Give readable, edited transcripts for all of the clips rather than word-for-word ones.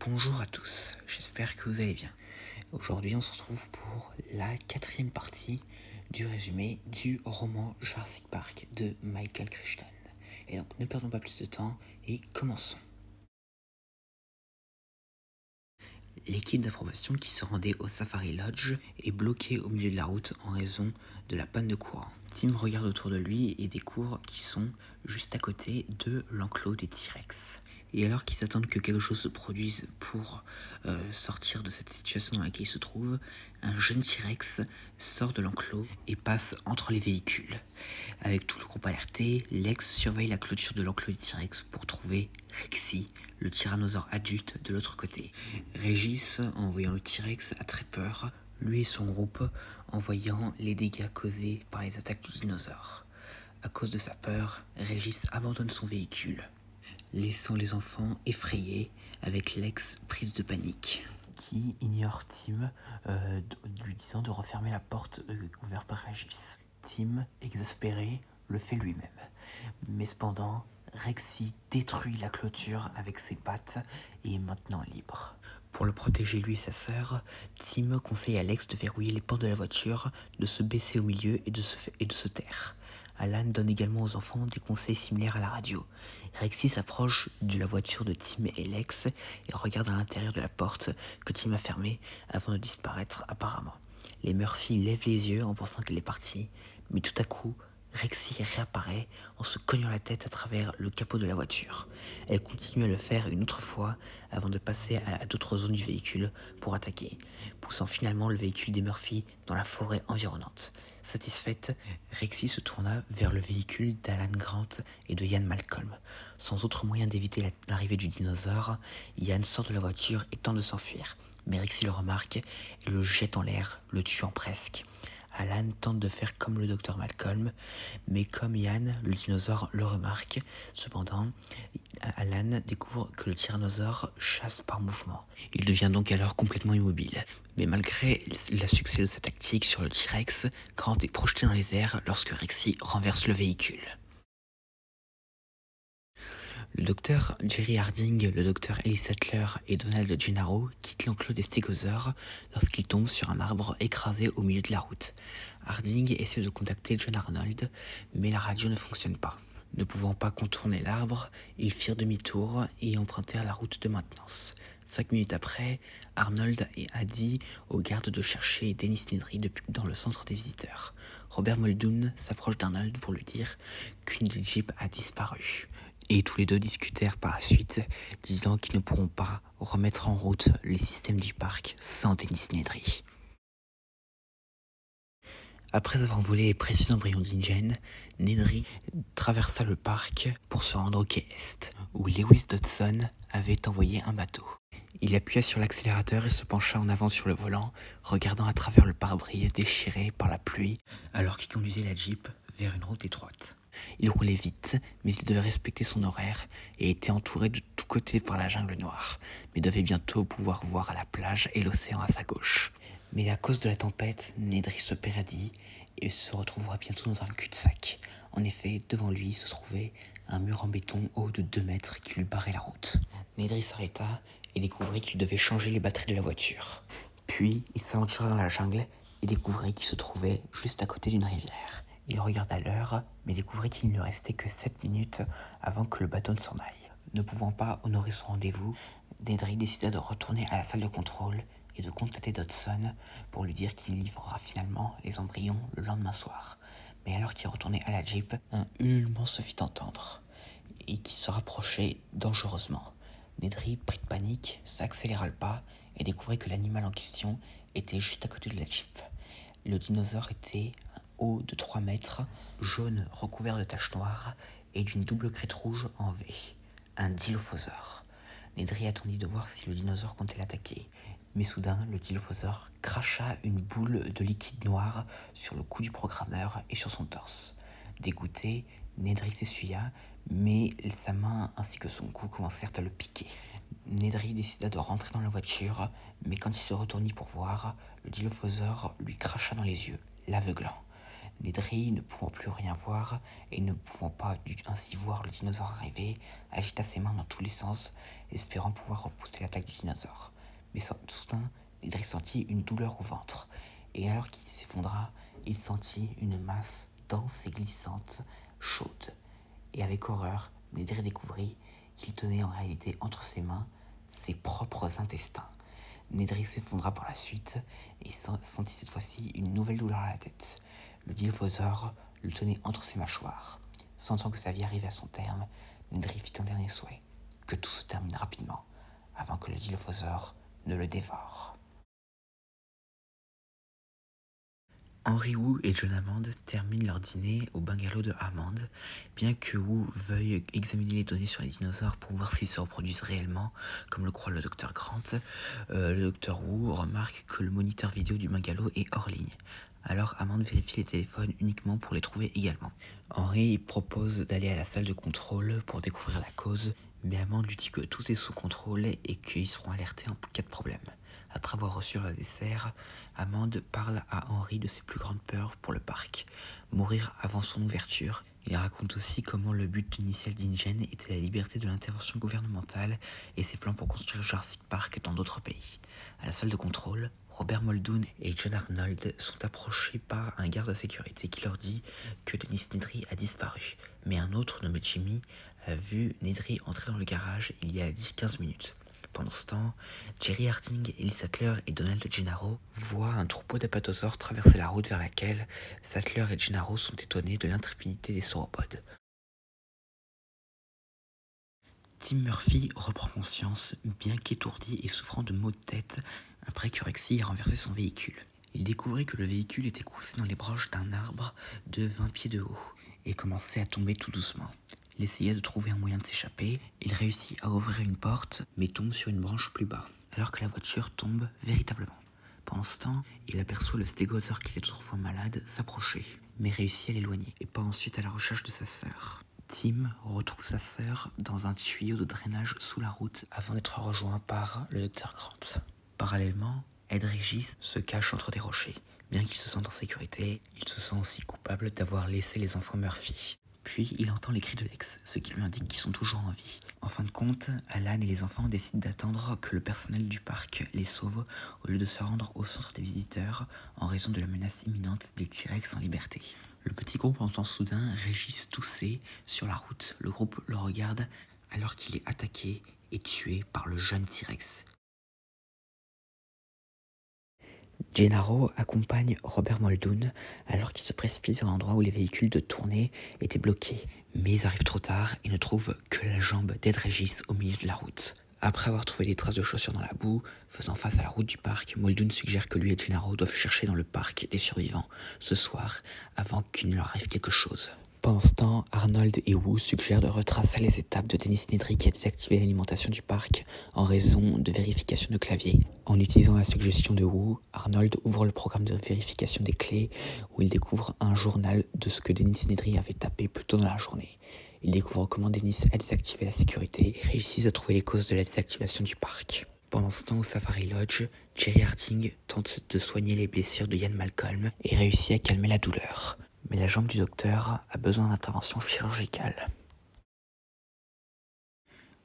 Bonjour à tous, j'espère que vous allez bien. Aujourd'hui on se retrouve pour la quatrième partie du résumé du roman Jurassic Park de Michael Crichton. Et donc ne perdons pas plus de temps et commençons. L'équipe d'approbation qui se rendait au Safari Lodge est bloquée au milieu de la route en raison de la panne de courant. Tim regarde autour de lui et découvre qu'ils sont juste à côté de l'enclos des T-Rex. Et alors qu'ils attendent que quelque chose se produise pour sortir de cette situation dans laquelle ils se trouvent, un jeune T-Rex sort de l'enclos et passe entre les véhicules. Avec tout le groupe alerté, Lex surveille la clôture de l'enclos des T-Rex pour trouver Rexy, le tyrannosaure adulte, de l'autre côté. Régis, en voyant le T-Rex, a très peur, lui et son groupe, en voyant les dégâts causés par les attaques du dinosaure. À cause de sa peur, Régis abandonne son véhicule, laissant les enfants effrayés avec Lex prise de panique, qui ignore Tim, lui disant de refermer la porte ouverte par Régis. Tim, exaspéré, le fait lui-même. Mais cependant, Rexy détruit la clôture avec ses pattes et est maintenant libre. Pour le protéger lui et sa sœur, Tim conseille à Lex de verrouiller les portes de la voiture, de se baisser au milieu et de se taire. Alan donne également aux enfants des conseils similaires à la radio. Rexy s'approche de la voiture de Tim et Lex et regarde à l'intérieur de la porte que Tim a fermée avant de disparaître apparemment. Les Murphy lèvent les yeux en pensant qu'elle est partie, mais tout à coup, Rexy réapparaît en se cognant la tête à travers le capot de la voiture. Elle continue à le faire une autre fois avant de passer à d'autres zones du véhicule pour attaquer, poussant finalement le véhicule des Murphy dans la forêt environnante. Satisfaite, Rexy se tourna vers le véhicule d'Alan Grant et de Ian Malcolm. Sans autre moyen d'éviter l'arrivée du dinosaure, Ian sort de la voiture et tente de s'enfuir. Mais Rexy le remarque et le jette en l'air, le tuant presque. Alan tente de faire comme le docteur Malcolm, mais comme Ian, le dinosaure le remarque. Cependant, Alan découvre que le tyrannosaure chasse par mouvement. Il devient donc alors complètement immobile. Mais malgré le succès de sa tactique sur le T-Rex, Grant est projeté dans les airs lorsque Rexy renverse le véhicule. Le docteur Jerry Harding, le docteur Ellie Sattler et Donald Gennaro quittent l'enclos des stégosaures lorsqu'ils tombent sur un arbre écrasé au milieu de la route. Harding essaie de contacter John Arnold, mais la radio ne fonctionne pas. Ne pouvant pas contourner l'arbre, ils firent demi-tour et empruntèrent la route de maintenance. 5 minutes après, Arnold a dit aux gardes de chercher Dennis Nedry dans le centre des visiteurs. Robert Muldoon s'approche d'Arnold pour lui dire qu'une des jeeps a disparu. Et tous les deux discutèrent par la suite, disant qu'ils ne pourront pas remettre en route les systèmes du parc sans Dennis Nedry. Après avoir volé les précieux embryons d'Ingen, Nedry traversa le parc pour se rendre au quai Est, où Lewis Dodson avait envoyé un bateau. Il appuya sur l'accélérateur et se pencha en avant sur le volant, regardant à travers le pare-brise déchiré par la pluie, alors qu'il conduisait la Jeep vers une route étroite. Il roulait vite, mais il devait respecter son horaire et était entouré de tous côtés par la jungle noire, mais devait bientôt pouvoir voir la plage et l'océan à sa gauche. Mais à cause de la tempête, Nedry se perdit et se retrouvera bientôt dans un cul-de-sac. En effet, devant lui se trouvait un mur en béton haut de 2 mètres qui lui barrait la route. Nedry s'arrêta et découvrit qu'il devait changer les batteries de la voiture. Puis, il s'aventura dans la jungle et découvrit qu'il se trouvait juste à côté d'une rivière. Il regarda l'heure, mais découvrit qu'il ne restait que 7 minutes avant que le bateau ne s'en aille. Ne pouvant pas honorer son rendez-vous, Nedry décida de retourner à la salle de contrôle et de contacter Dodson pour lui dire qu'il livrera finalement les embryons le lendemain soir. Mais alors qu'il retournait à la Jeep, un ululement se fit entendre et qui se rapprochait dangereusement. Nedry, pris de panique, s'accéléra le pas et découvrit que l'animal en question était juste à côté de la Jeep. Le dinosaure était haut de 3 mètres, jaune recouvert de taches noires et d'une double crête rouge en V, un dilophosaure. Nedry attendit de voir si le dinosaure comptait l'attaquer, mais soudain le dilophosaure cracha une boule de liquide noir sur le cou du programmeur et sur son torse. Dégoûté, Nedry s'essuya, mais sa main ainsi que son cou commencèrent à le piquer. Nedry décida de rentrer dans la voiture, mais quand il se retournit pour voir, le dilophosaure lui cracha dans les yeux, l'aveuglant. Nedry, ne pouvant plus rien voir et ne pouvant pas ainsi voir le dinosaure arriver, agita ses mains dans tous les sens, espérant pouvoir repousser l'attaque du dinosaure. Mais soudain, Nedry sentit une douleur au ventre, et alors qu'il s'effondra, il sentit une masse dense et glissante, chaude. Et avec horreur, Nedry découvrit qu'il tenait en réalité entre ses mains ses propres intestins. Nedry s'effondra par la suite et sentit cette fois-ci une nouvelle douleur à la tête. Le Dilophosaure le tenait entre ses mâchoires. Sentant que sa vie arrivait à son terme, Nedry fit un dernier souhait, que tout se termine rapidement, avant que le Dilophosaure ne le dévore. Henry Wu et John Hammond terminent leur dîner au bungalow de Hammond. Bien que Wu veuille examiner les données sur les dinosaures pour voir s'ils se reproduisent réellement, comme le croit le Dr Grant, le Dr Wu remarque que le moniteur vidéo du bungalow est hors ligne. Alors Hammond vérifie les téléphones uniquement pour les trouver également. Henry propose d'aller à la salle de contrôle pour découvrir la cause, mais Hammond lui dit que tout est sous contrôle et qu'ils seront alertés en cas de problème. Après avoir reçu leur dessert, Hammond parle à Henry de ses plus grandes peurs pour le parc, mourir avant son ouverture. Il raconte aussi comment le but initial d'InGen était la liberté de l'intervention gouvernementale et ses plans pour construire Jurassic Park dans d'autres pays. À la salle de contrôle, Robert Muldoon et John Arnold sont approchés par un garde de sécurité qui leur dit que Dennis Nedry a disparu, mais un autre nommé Jimmy a vu Nedry entrer dans le garage il y a 10-15 minutes. Pendant ce temps, Jerry Harding, Ellie Sattler et Donald Gennaro voient un troupeau d'apatosaures traverser la route vers laquelle Sattler et Gennaro sont étonnés de l'intrépidité des sauropodes. Tim Murphy reprend conscience, bien qu'étourdi et souffrant de maux de tête, après que Rexy ait renversé son véhicule. Il découvrit que le véhicule était coincé dans les branches d'un arbre de 20 pieds de haut et commençait à tomber tout doucement. Il essaya de trouver un moyen de s'échapper, il réussit à ouvrir une porte, mais tombe sur une branche plus bas, alors que la voiture tombe véritablement. Pendant ce temps, il aperçoit le stégosaure qui était autrefois malade s'approcher, mais réussit à l'éloigner et part ensuite à la recherche de sa sœur. Tim retrouve sa sœur dans un tuyau de drainage sous la route avant d'être rejoint par le Dr Grant. Parallèlement, Ed Regis se cache entre des rochers. Bien qu'il se sente en sécurité, il se sent aussi coupable d'avoir laissé les enfants Murphy. Puis il entend les cris de Lex, ce qui lui indique qu'ils sont toujours en vie. En fin de compte, Alan et les enfants décident d'attendre que le personnel du parc les sauve au lieu de se rendre au centre des visiteurs en raison de la menace imminente des T-Rex en liberté. Le petit groupe entend soudain Régis tousser sur la route. Le groupe le regarde alors qu'il est attaqué et tué par le jeune T-Rex. Gennaro accompagne Robert Muldoon alors qu'il se précipite vers l'endroit où les véhicules de tournée étaient bloqués. Mais ils arrivent trop tard et ne trouvent que la jambe d'Ed Regis au milieu de la route. Après avoir trouvé des traces de chaussures dans la boue, faisant face à la route du parc, Muldoon suggère que lui et Gennaro doivent chercher dans le parc des survivants ce soir avant qu'il ne leur arrive quelque chose. Pendant ce temps, Arnold et Wu suggèrent de retracer les étapes de Dennis Nedry qui a désactivé l'alimentation du parc en raison de vérification de clavier. En utilisant la suggestion de Wu, Arnold ouvre le programme de vérification des clés où il découvre un journal de ce que Dennis Nedry avait tapé plus tôt dans la journée. Il découvre comment Dennis a désactivé la sécurité et réussit à trouver les causes de la désactivation du parc. Pendant ce temps au Safari Lodge, Jerry Harding tente de soigner les blessures de Ian Malcolm et réussit à calmer la douleur. Mais la jambe du docteur a besoin d'intervention chirurgicale.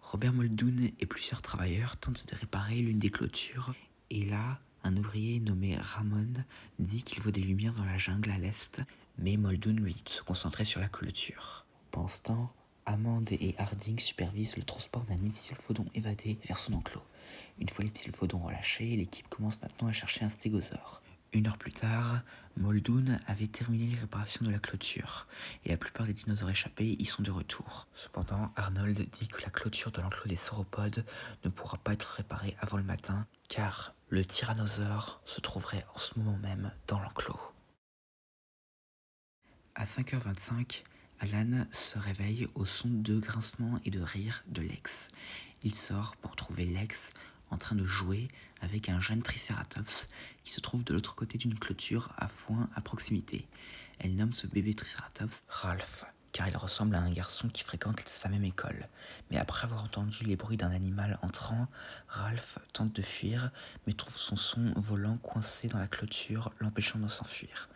Robert Muldoon et plusieurs travailleurs tentent de réparer l'une des clôtures, et là, un ouvrier nommé Ramon dit qu'il voit des lumières dans la jungle à l'est, mais Muldoon lui dit de se concentrer sur la clôture. Pendant ce temps, Hammond et Harding supervisent le transport d'un ipsilphodon évadé vers son enclos. Une fois l'ipsilphodon relâché, l'équipe commence maintenant à chercher un stégosaure. 1 heure plus tard, Muldoon avait terminé les réparations de la clôture, et la plupart des dinosaures échappés y sont de retour. Cependant, Arnold dit que la clôture de l'enclos des sauropodes ne pourra pas être réparée avant le matin, car le tyrannosaure se trouverait en ce moment même dans l'enclos. À 5h25, Alan se réveille au son de grincements et de rires de Lex. Il sort pour trouver Lex en train de jouer avec un jeune Triceratops qui se trouve de l'autre côté d'une clôture à foin à proximité. Elle nomme ce bébé Triceratops Ralph, car il ressemble à un garçon qui fréquente sa même école. Mais après avoir entendu les bruits d'un animal entrant, Ralph tente de fuir, mais trouve son son volant coincé dans la clôture, l'empêchant de s'enfuir.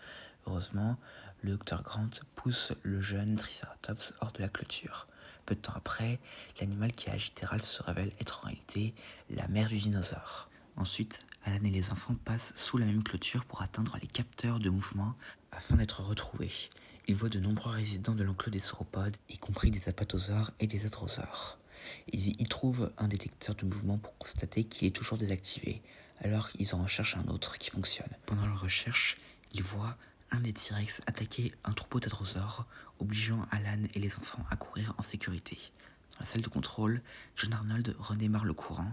Heureusement, le docteur Grant pousse le jeune Triceratops hors de la clôture. Peu de temps après, l'animal qui a agité Ralph se révèle être en réalité la mère du dinosaure. Ensuite, Alan et les enfants passent sous la même clôture pour atteindre les capteurs de mouvement afin d'être retrouvés. Ils voient de nombreux résidents de l'enclos des sauropodes, y compris des apatosaures et des hadrosaures. Ils y trouvent un détecteur de mouvement pour constater qu'il est toujours désactivé. Alors ils en recherchent un autre qui fonctionne. Pendant leur recherche, ils voient un des T-Rex attaquer un troupeau d'hadrosaures, obligeant Alan et les enfants à courir en sécurité. Dans la salle de contrôle, John Arnold redémarre le courant.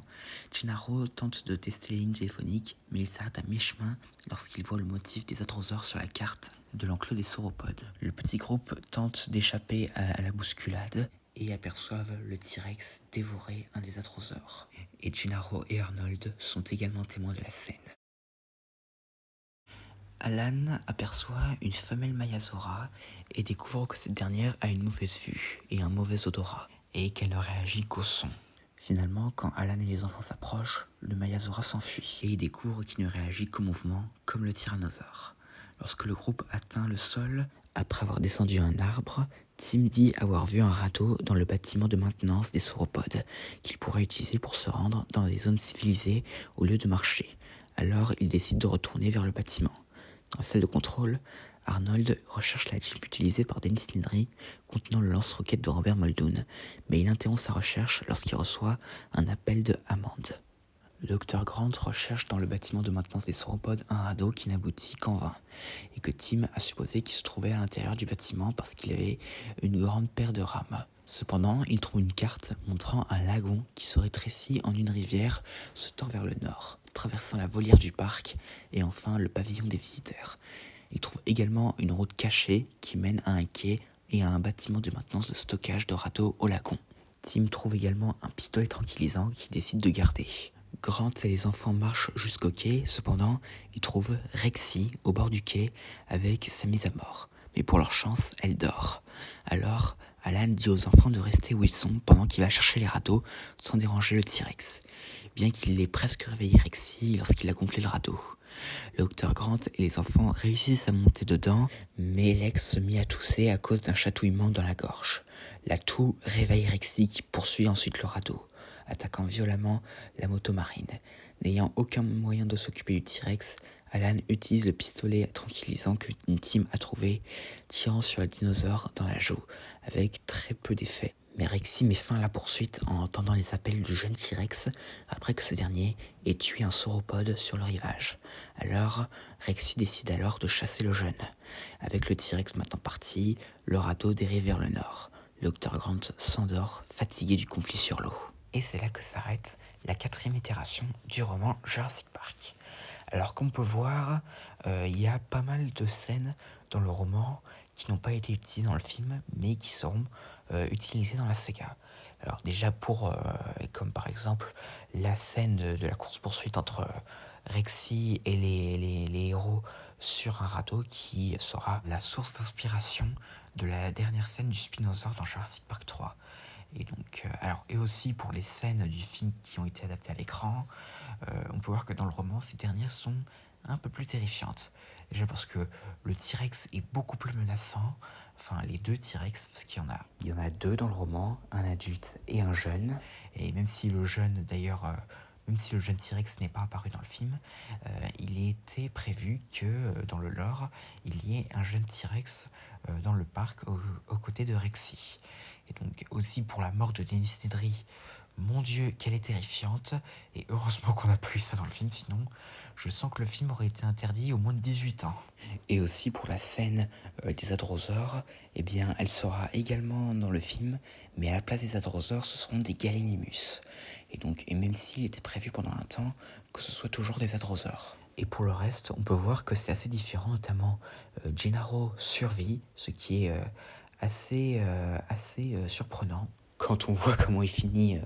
Gennaro tente de tester les lignes téléphoniques, mais il s'arrête à mi-chemin lorsqu'il voit le motif des hadrosaures sur la carte de l'enclos des sauropodes. Le petit groupe tente d'échapper à la bousculade et aperçoivent le T-Rex dévorer un des hadrosaures. Et Gennaro et Arnold sont également témoins de la scène. Alan aperçoit une femelle Maiasaura et découvre que cette dernière a une mauvaise vue et un mauvais odorat, et qu'elle ne réagit qu'au son. Finalement, quand Alan et les enfants s'approchent, le Maiasaura s'enfuit et il découvre qu'il ne réagit qu'au mouvement, comme le tyrannosaure. Lorsque le groupe atteint le sol, après avoir descendu un arbre, Tim dit avoir vu un radeau dans le bâtiment de maintenance des sauropodes qu'il pourrait utiliser pour se rendre dans les zones civilisées au lieu de marcher. Alors il décide de retourner vers le bâtiment. Dans la salle de contrôle, Arnold recherche la Jeep utilisée par Dennis Nedry contenant le lance-roquette de Robert Muldoon, mais il interrompt sa recherche lorsqu'il reçoit un appel de Hammond. Le docteur Grant recherche dans le bâtiment de maintenance des sauropodes un radeau qui n'aboutit qu'en vain, et que Tim a supposé qu'il se trouvait à l'intérieur du bâtiment parce qu'il avait une grande paire de rames. Cependant, il trouve une carte montrant un lagon qui se rétrécit en une rivière se tend vers le nord, traversant la volière du parc et enfin le pavillon des visiteurs. Il trouve également une route cachée qui mène à un quai et à un bâtiment de maintenance de stockage de radeaux au lagon. Tim trouve également un pistolet tranquillisant qu'il décide de garder. Grant et les enfants marchent jusqu'au quai, cependant, ils trouvent Rexy au bord du quai avec sa mise à mort. Mais pour leur chance, elle dort. Alors, Alan dit aux enfants de rester où ils sont pendant qu'il va chercher les radeaux sans déranger le T-Rex, bien qu'il ait presque réveillé Rexy lorsqu'il a gonflé le radeau. Le docteur Grant et les enfants réussissent à monter dedans, mais Lex se mit à tousser à cause d'un chatouillement dans la gorge. La toux réveille Rexy qui poursuit ensuite le radeau, attaquant violemment la moto marine. N'ayant aucun moyen de s'occuper du T-Rex, Alan utilise le pistolet tranquillisant que Tim a trouvé, tirant sur le dinosaure dans la joue, avec très peu d'effet. Mais Rexy met fin à la poursuite en entendant les appels du jeune T-Rex après que ce dernier ait tué un sauropode sur le rivage. Alors, Rexy décide alors de chasser le jeune. Avec le T-Rex maintenant parti, le radeau dérive vers le nord. Le docteur Grant s'endort, fatigué du conflit sur l'eau. Et c'est là que s'arrête la 4e itération du roman Jurassic Park. Alors comme on peut voir, il y a pas mal de scènes dans le roman qui n'ont pas été utilisées dans le film, mais qui seront utilisées dans la saga. Alors déjà comme par exemple la scène de la course-poursuite entre Rexy et les héros sur un radeau qui sera la source d'inspiration de la dernière scène du Spinosaure dans Jurassic Park 3. Et donc, et aussi pour les scènes du film qui ont été adaptées à l'écran, on peut voir que dans le roman, ces dernières sont un peu plus terrifiantes. Déjà parce que le T-Rex est beaucoup plus menaçant, enfin les deux T-Rex, parce qu'il y en a deux dans le roman, un adulte et un jeune. Et même si le jeune, d'ailleurs, même si le jeune T-Rex n'est pas apparu dans le film, il était prévu que dans le lore, il y ait un jeune T-Rex dans le parc aux côtés de Rexy. Et donc aussi pour la mort de Dennis Nedry, mon Dieu, qu'elle est terrifiante. Et heureusement qu'on n'a pas eu ça dans le film, sinon je sens que le film aurait été interdit au moins de 18 ans. Et aussi pour la scène des hadrosaures, eh bien elle sera également dans le film, mais à la place des hadrosaures, ce seront des gallimimus. Et même s'il était prévu pendant un temps que ce soit toujours des hadrosaures. Et pour le reste, on peut voir que c'est assez différent, notamment Gennaro survit, ce qui est assez surprenant quand on voit comment il finit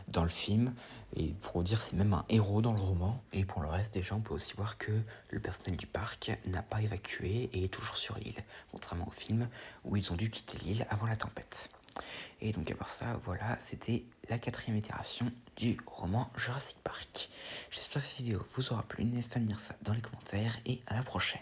dans le film. Et pour vous dire, c'est même un héros dans le roman. Et pour le reste, déjà, on peut aussi voir que le personnel du parc n'a pas évacué et est toujours sur l'île, contrairement au film où ils ont dû quitter l'île avant la tempête. Et donc à part ça, voilà, c'était la 4e itération du roman Jurassic Park. J'espère que cette vidéo vous aura plu, n'hésitez pas à me dire ça dans les commentaires et à la prochaine.